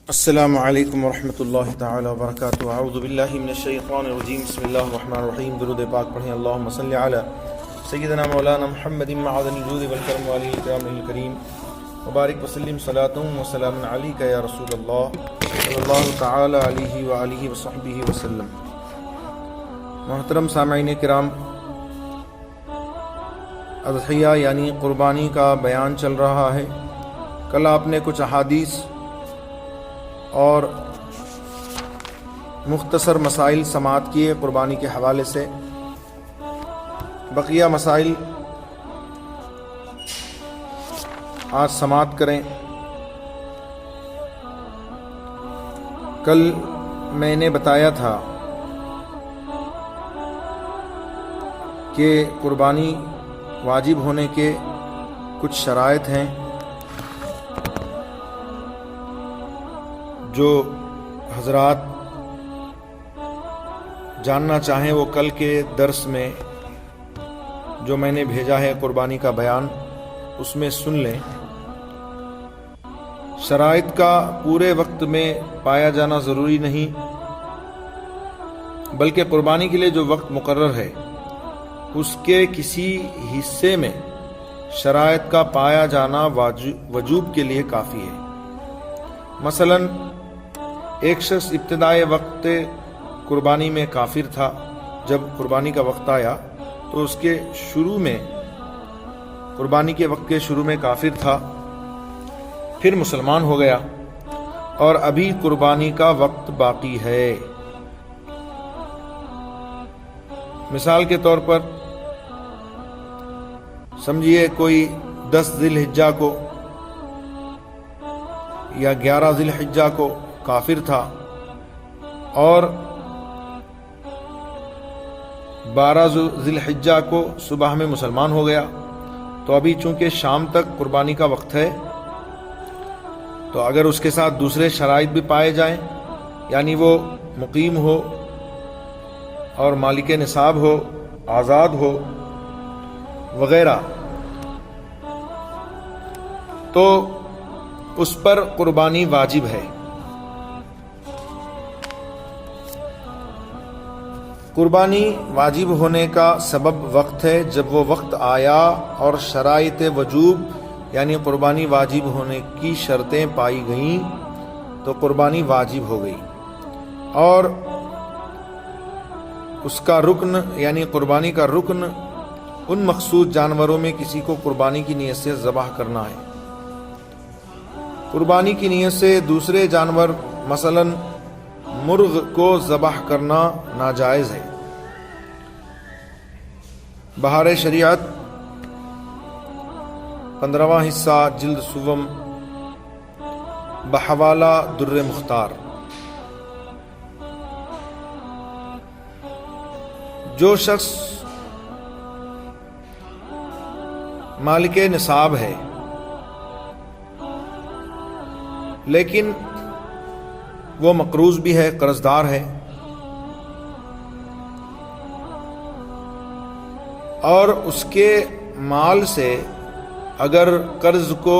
السلام علیکم ورحمۃ اللہ تعالی وبرکاتہ۔ اعوذ باللہ من الشیطان الرجیم، بسم اللہ الرحمن الرحیم۔ درود پاک پڑھیں۔ اللہم صلی علی سیدنا مولانا محمد معدن الجود والکرم وعلی الکرام الکریم، وبارک وسلم صلاۃ وسلام علیک یا رسول اللہ صلی اللہ تعالی علیہ وآلہ وصحبہ وسلم۔ محترم سامعین کرام، اضحیہ یعنی قربانی کا بیان چل رہا ہے۔ کل آپ نے کچھ احادیث اور مختصر مسائل سماعت کیے قربانی کے حوالے سے۔ بقیہ مسائل آج سماعت کریں۔ کل میں نے بتایا تھا کہ قربانی واجب ہونے کے کچھ شرائط ہیں جو حضرات جاننا چاہیں وہ کل کے درس میں جو میں نے بھیجا ہے قربانی کا بیان، اس میں سن لیں۔ شرائط کا پورے وقت میں پایا جانا ضروری نہیں، بلکہ قربانی کے لیے جو وقت مقرر ہے اس کے کسی حصے میں شرائط کا پایا جانا وجوب کے لیے کافی ہے۔ مثلاً ایک شخص ابتدائے وقت قربانی میں کافر تھا، جب قربانی کا وقت آیا تو اس کے شروع میں قربانی کے وقت کے شروع میں کافر تھا، پھر مسلمان ہو گیا اور ابھی قربانی کا وقت باقی ہے۔ مثال کے طور پر سمجھیے کوئی 10 ذی الحجہ کو یا 11 ذی الحجہ کو کافر تھا اور 12 ذی الحجہ کو صبح میں مسلمان ہو گیا، تو ابھی چونکہ شام تک قربانی کا وقت ہے، تو اگر اس کے ساتھ دوسرے شرائط بھی پائے جائیں، یعنی وہ مقیم ہو اور مالک نصاب ہو، آزاد ہو وغیرہ، تو اس پر قربانی واجب ہے۔ قربانی واجب ہونے کا سبب وقت ہے۔ جب وہ وقت آیا اور شرائط وجوب یعنی قربانی واجب ہونے کی شرطیں پائی گئیں تو قربانی واجب ہو گئی، اور اس کا رکن یعنی قربانی کا رکن ان مخصوص جانوروں میں کسی کو قربانی کی نیت سے ذبح کرنا ہے۔ قربانی کی نیت سے دوسرے جانور مثلاً مرغ کو ذبح کرنا ناجائز ہے۔ بہار شریعت 15واں حصہ جلد سوم بحوالہ در مختار۔ جو شخص مالک نصاب ہے لیکن وہ مقروض بھی ہے، قرض دار ہے، اور اس کے مال سے اگر قرض کو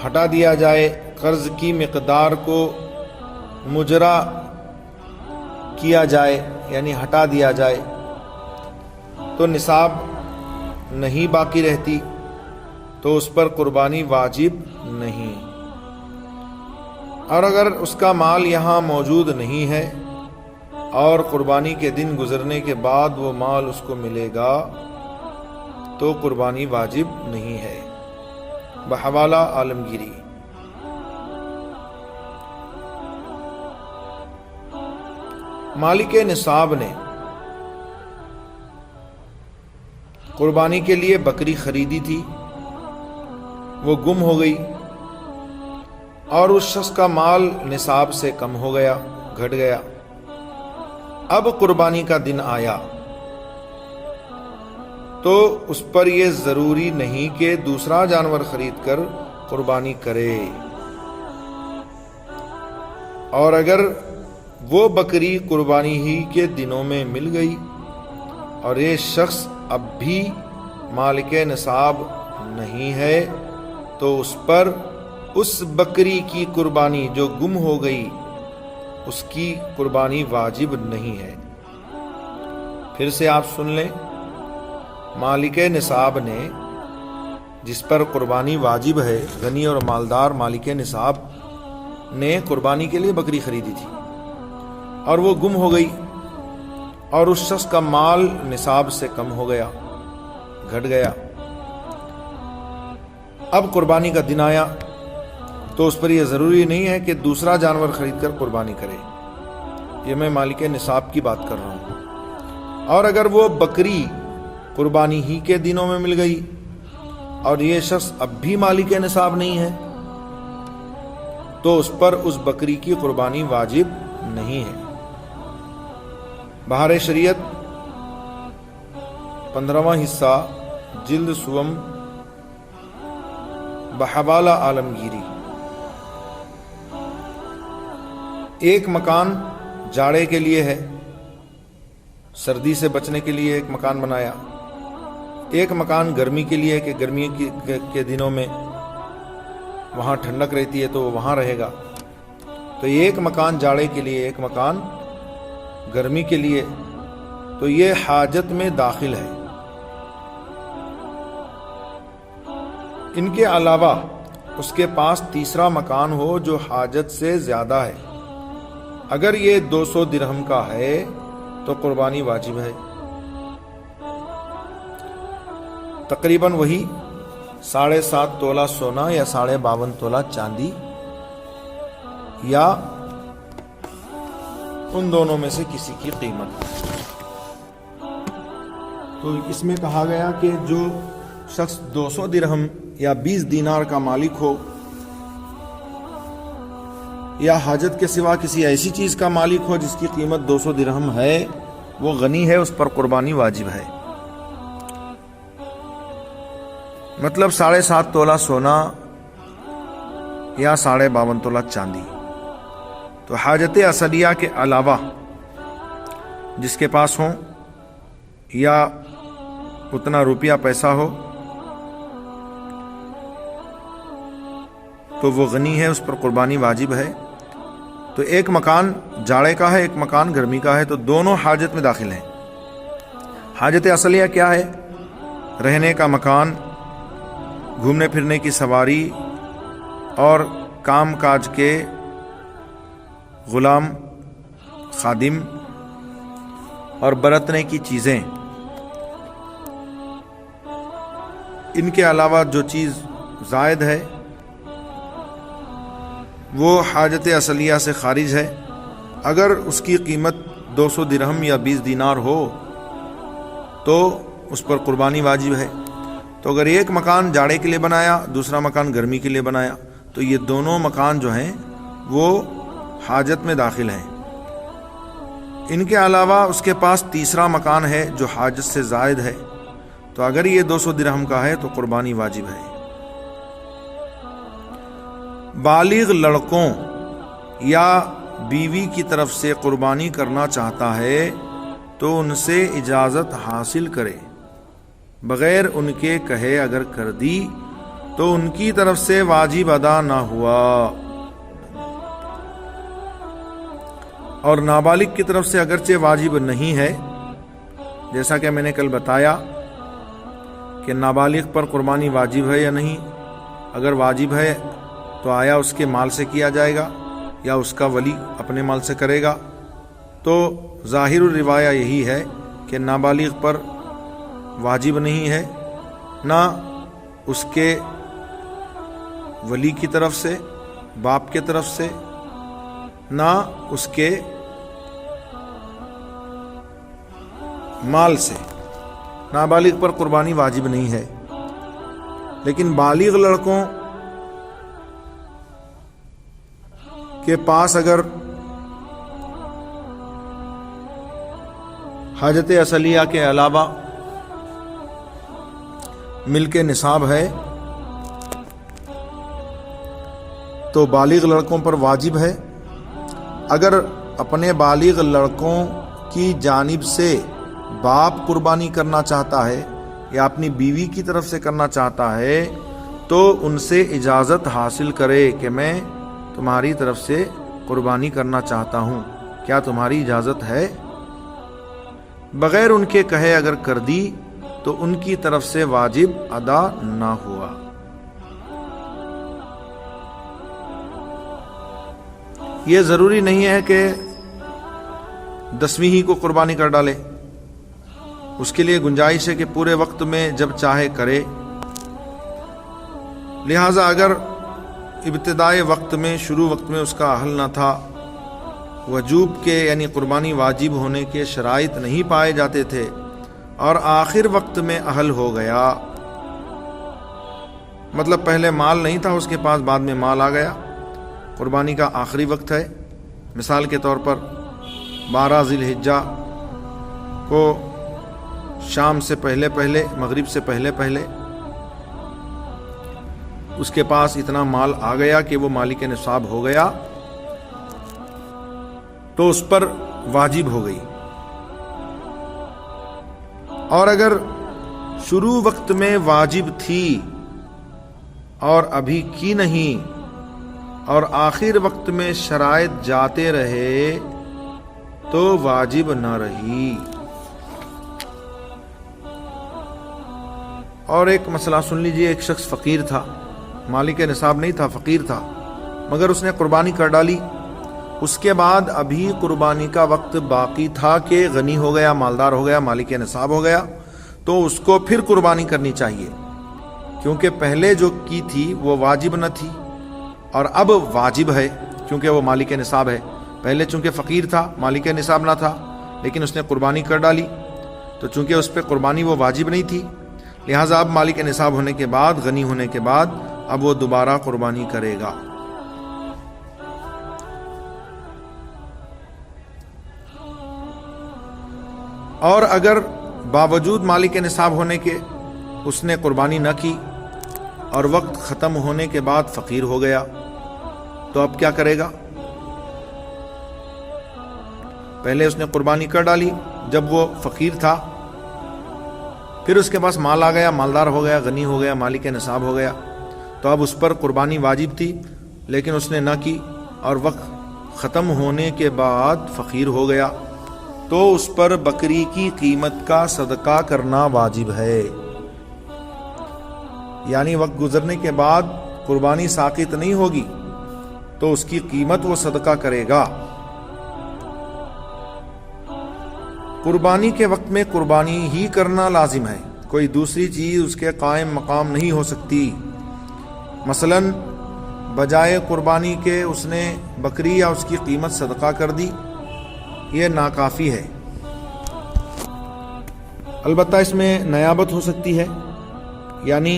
ہٹا دیا جائے، قرض کی مقدار کو مجرا کیا جائے یعنی ہٹا دیا جائے، تو نصاب نہیں باقی رہتی، تو اس پر قربانی واجب نہیں۔ اور اگر اس کا مال یہاں موجود نہیں ہے اور قربانی کے دن گزرنے کے بعد وہ مال اس کو ملے گا تو قربانی واجب نہیں ہے۔ بحوالہ عالمگیری۔ مالک نصاب نے قربانی کے لیے بکری خریدی تھی، وہ گم ہو گئی اور اس شخص کا مال نصاب سے کم ہو گیا، گھٹ گیا۔ اب قربانی کا دن آیا تو اس پر یہ ضروری نہیں کہ دوسرا جانور خرید کر قربانی کرے، اور اگر وہ بکری قربانی ہی کے دنوں میں مل گئی اور یہ شخص اب بھی مالک نصاب نہیں ہے تو اس پر اس بکری کی قربانی جو گم ہو گئی اس کی قربانی واجب نہیں ہے۔ پھر سے آپ سن لیں، مالک نصاب نے جس پر قربانی واجب ہے، غنی اور مالدار مالک نصاب نے قربانی کے لیے بکری خریدی تھی اور وہ گم ہو گئی، اور اس شخص کا مال نصاب سے کم ہو گیا، گھٹ گیا۔ اب قربانی کا دن آیا تو اس پر یہ ضروری نہیں ہے کہ دوسرا جانور خرید کر قربانی کرے۔ یہ میں مالک نصاب کی بات کر رہا ہوں۔ اور اگر وہ بکری قربانی ہی کے دنوں میں مل گئی اور یہ شخص اب بھی مالک نصاب نہیں ہے تو اس پر اس بکری کی قربانی واجب نہیں ہے۔ بہار شریعت 15واں حصہ جلد سوم بحوالہ عالمگیری۔ ایک مکان جاڑے کے لیے ہے، سردی سے بچنے کے لیے ایک مکان بنایا، ایک مکان گرمی کے لیے کہ گرمی کے دنوں میں وہاں ٹھنڈک رہتی ہے تو وہ وہاں رہے گا۔ تو ایک مکان جاڑے کے لیے، ایک مکان گرمی کے لیے، تو یہ حاجت میں داخل ہے۔ ان کے علاوہ اس کے پاس تیسرا مکان ہو جو حاجت سے زیادہ ہے، اگر یہ 200 درہم کا ہے تو قربانی واجب ہے، تقریباً وہی 7.5 تولہ سونا یا 52.5 تولہ چاندی یا ان دونوں میں سے کسی کی قیمت۔ تو اس میں کہا گیا کہ جو شخص 200 درہم یا 20 دینار کا مالک ہو یا حاجت کے سوا کسی ایسی چیز کا مالک ہو جس کی قیمت 200 درہم ہے، وہ غنی ہے، اس پر قربانی واجب ہے۔ مطلب 7.5 تولہ سونا یا 52.5 تولہ چاندی۔ تو حاجت اصلیہ کے علاوہ جس کے پاس ہو یا اتنا روپیہ پیسہ ہو تو وہ غنی ہے، اس پر قربانی واجب ہے۔ تو ایک مکان جاڑے کا ہے، ایک مکان گرمی کا ہے، تو دونوں حاجت میں داخل ہیں۔ حاجت اصلیہ کیا ہے؟ رہنے کا مکان، گھومنے پھرنے کی سواری اور کام کاج کے غلام، خادم اور برتنے کی چیزیں۔ ان کے علاوہ جو چیز زائد ہے وہ حاجت اصلیہ سے خارج ہے۔ اگر اس کی قیمت 200 درہم یا 20 دینار ہو تو اس پر قربانی واجب ہے۔ تو اگر ایک مکان جاڑے کے لیے بنایا، دوسرا مکان گرمی کے لیے بنایا، تو یہ دونوں مکان جو ہیں وہ حاجت میں داخل ہیں۔ ان کے علاوہ اس کے پاس تیسرا مکان ہے جو حاجت سے زائد ہے، تو اگر یہ 200 درہم کا ہے تو قربانی واجب ہے۔ بالغ لڑکوں یا بیوی کی طرف سے قربانی کرنا چاہتا ہے تو ان سے اجازت حاصل کرے، بغیر ان کے کہے اگر کر دی تو ان کی طرف سے واجب ادا نہ ہوا، اور نابالغ کی طرف سے اگرچہ واجب نہیں ہے، جیسا کہ میں نے کل بتایا کہ نابالغ پر قربانی واجب ہے یا نہیں۔ اگر واجب ہے تو آیا اس کے مال سے کیا جائے گا یا اس کا ولی اپنے مال سے کرے گا؟ تو ظاہر الروایہ یہی ہے کہ نابالغ پر واجب نہیں ہے، نہ اس کے ولی کی طرف سے، باپ کی طرف سے، نہ اس کے مال سے۔ نابالغ پر قربانی واجب نہیں ہے، لیکن بالغ لڑکوں کے پاس اگر حاجت اصلیہ کے علاوہ مل کے نصاب ہے تو بالغ لڑکوں پر واجب ہے۔ اگر اپنے بالغ لڑکوں کی جانب سے باپ قربانی کرنا چاہتا ہے یا اپنی بیوی کی طرف سے کرنا چاہتا ہے تو ان سے اجازت حاصل کرے کہ میں تمہاری طرف سے قربانی کرنا چاہتا ہوں، کیا تمہاری اجازت ہے؟ بغیر ان کے کہے اگر کر دی تو ان کی طرف سے واجب ادا نہ ہوا۔ یہ ضروری نہیں ہے کہ 10ویں ہی کو قربانی کر ڈالے، اس کے لیے گنجائش ہے کہ پورے وقت میں جب چاہے کرے۔ لہذا اگر ابتدائی وقت میں، شروع وقت میں اس کا اہل نہ تھا، وجوب کے یعنی قربانی واجب ہونے کے شرائط نہیں پائے جاتے تھے، اور آخر وقت میں اہل ہو گیا، مطلب پہلے مال نہیں تھا اس کے پاس، بعد میں مال آ گیا، قربانی کا آخری وقت ہے، مثال کے طور پر 12 ذی الحجہ کو شام سے پہلے پہلے، مغرب سے پہلے پہلے اس کے پاس اتنا مال آ گیا کہ وہ مالک نصاب ہو گیا، تو اس پر واجب ہو گئی۔ اور اگر شروع وقت میں واجب تھی اور ابھی کی نہیں، اور آخر وقت میں شرائط جاتے رہے، تو واجب نہ رہی۔ اور ایک مسئلہ سن لیجئے، ایک شخص فقیر تھا، مالک نصاب نہیں تھا، فقیر تھا، مگر اس نے قربانی کر ڈالی، اس کے بعد ابھی قربانی کا وقت باقی تھا کہ غنی ہو گیا، مالدار ہو گیا، مالک نصاب ہو گیا، تو اس کو پھر قربانی کرنی چاہیے، کیونکہ پہلے جو کی تھی وہ واجب نہ تھی اور اب واجب ہے کیونکہ وہ مالک نصاب ہے۔ پہلے چونکہ فقیر تھا، مالک نصاب نہ تھا، لیکن اس نے قربانی کر ڈالی، تو چونکہ اس پہ قربانی وہ واجب نہیں تھی، لہٰذا اب مالک نصاب ہونے کے بعد، غنی ہونے کے بعد، اب وہ دوبارہ قربانی کرے گا۔ اور اگر باوجود مالک نصاب ہونے کے اس نے قربانی نہ کی اور وقت ختم ہونے کے بعد فقیر ہو گیا، تو اب کیا کرے گا؟ پہلے اس نے قربانی کر ڈالی جب وہ فقیر تھا، پھر اس کے پاس مال آ گیا، مالدار ہو گیا، غنی ہو گیا، مالک نصاب ہو گیا، تو اب اس پر قربانی واجب تھی لیکن اس نے نہ کی اور وقت ختم ہونے کے بعد فقیر ہو گیا، تو اس پر بکری کی قیمت کا صدقہ کرنا واجب ہے۔ یعنی وقت گزرنے کے بعد قربانی ساقط نہیں ہوگی، تو اس کی قیمت وہ صدقہ کرے گا۔ قربانی کے وقت میں قربانی ہی کرنا لازم ہے، کوئی دوسری چیز اس کے قائم مقام نہیں ہو سکتی۔ مثلا بجائے قربانی کے اس نے بکری یا اس کی قیمت صدقہ کر دی، یہ ناکافی ہے۔ البتہ اس میں نیابت ہو سکتی ہے، یعنی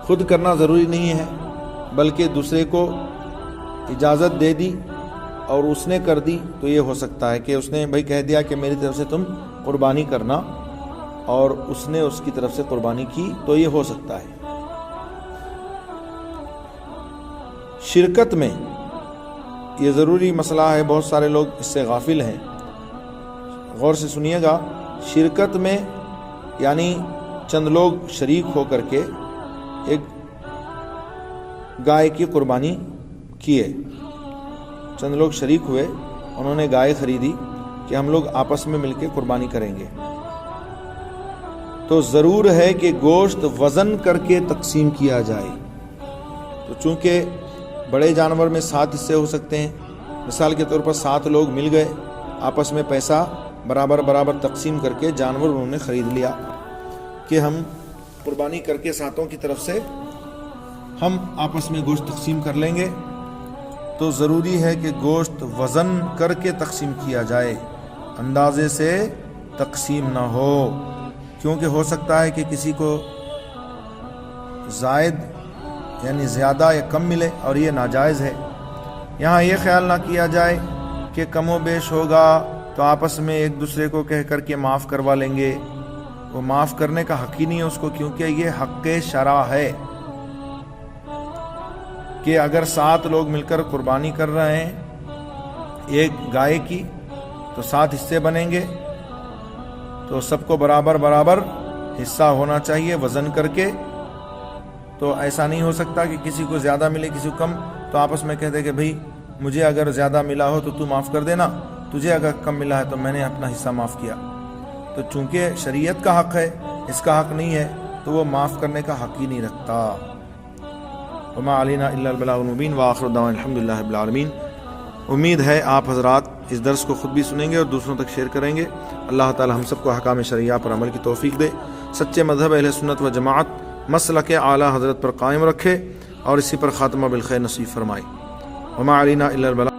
خود کرنا ضروری نہیں ہے بلکہ دوسرے کو اجازت دے دی اور اس نے کر دی، تو یہ ہو سکتا ہے کہ اس نے بھائی کہہ دیا کہ میری طرف سے تم قربانی کرنا، اور اس نے اس کی طرف سے قربانی کی، تو یہ ہو سکتا ہے۔ شرکت میں یہ ضروری مسئلہ ہے، بہت سارے لوگ اس سے غافل ہیں، غور سے سنیے گا۔ شرکت میں یعنی چند لوگ شریک ہو کر کے ایک گائے کی قربانی کیے، چند لوگ شریک ہوئے، انہوں نے گائے خریدی کہ ہم لوگ آپس میں مل کے قربانی کریں گے، تو ضرور ہے کہ گوشت وزن کر کے تقسیم کیا جائے۔ تو چونکہ بڑے جانور میں 7 حصے ہو سکتے ہیں، مثال کے طور پر 7 لوگ مل گئے، آپس میں پیسہ برابر برابر تقسیم کر کے جانور انہوں نے خرید لیا کہ ہم قربانی کر کے 7 کی طرف سے ہم آپس میں گوشت تقسیم کر لیں گے، تو ضروری ہے کہ گوشت وزن کر کے تقسیم کیا جائے، اندازے سے تقسیم نہ ہو، کیونکہ ہو سکتا ہے کہ کسی کو زائد یعنی زیادہ یا کم ملے، اور یہ ناجائز ہے۔ یہاں یہ خیال نہ کیا جائے کہ کم و بیش ہوگا تو آپس میں ایک دوسرے کو کہہ کر کے معاف کروا لیں گے، وہ معاف کرنے کا حق ہی نہیں ہے اس کو، کیونکہ یہ حق شرع ہے کہ اگر 7 لوگ مل کر قربانی کر رہے ہیں ایک گائے کی، تو 7 حصے بنیں گے، تو سب کو برابر برابر حصہ ہونا چاہیے وزن کر کے، تو ایسا نہیں ہو سکتا کہ کسی کو زیادہ ملے کسی کو کم، تو آپس میں کہہ دے کہ بھئی مجھے اگر زیادہ ملا ہو تو تو معاف کر دینا، تجھے اگر کم ملا ہے تو میں نے اپنا حصہ معاف کیا۔ تو چونکہ شریعت کا حق ہے، اس کا حق نہیں ہے، تو وہ معاف کرنے کا حق ہی نہیں رکھتا۔ وما علینا الا البلاغ المبین وآخر دعوانا الحمدللہ رب العالمین۔ امید ہے آپ حضرات اس درس کو خود بھی سنیں گے اور دوسروں تک شیئر کریں گے۔ اللہ تعالی ہم سب کو احکام شرعیہ پر عمل کی توفیق دے، سچے مذہب اہل سنت و جماعت مسلک اعلیٰ حضرت پر قائم رکھے اور اسی پر خاتمہ بالخیر نصیب فرمائے۔ وما علینا الا البلاغ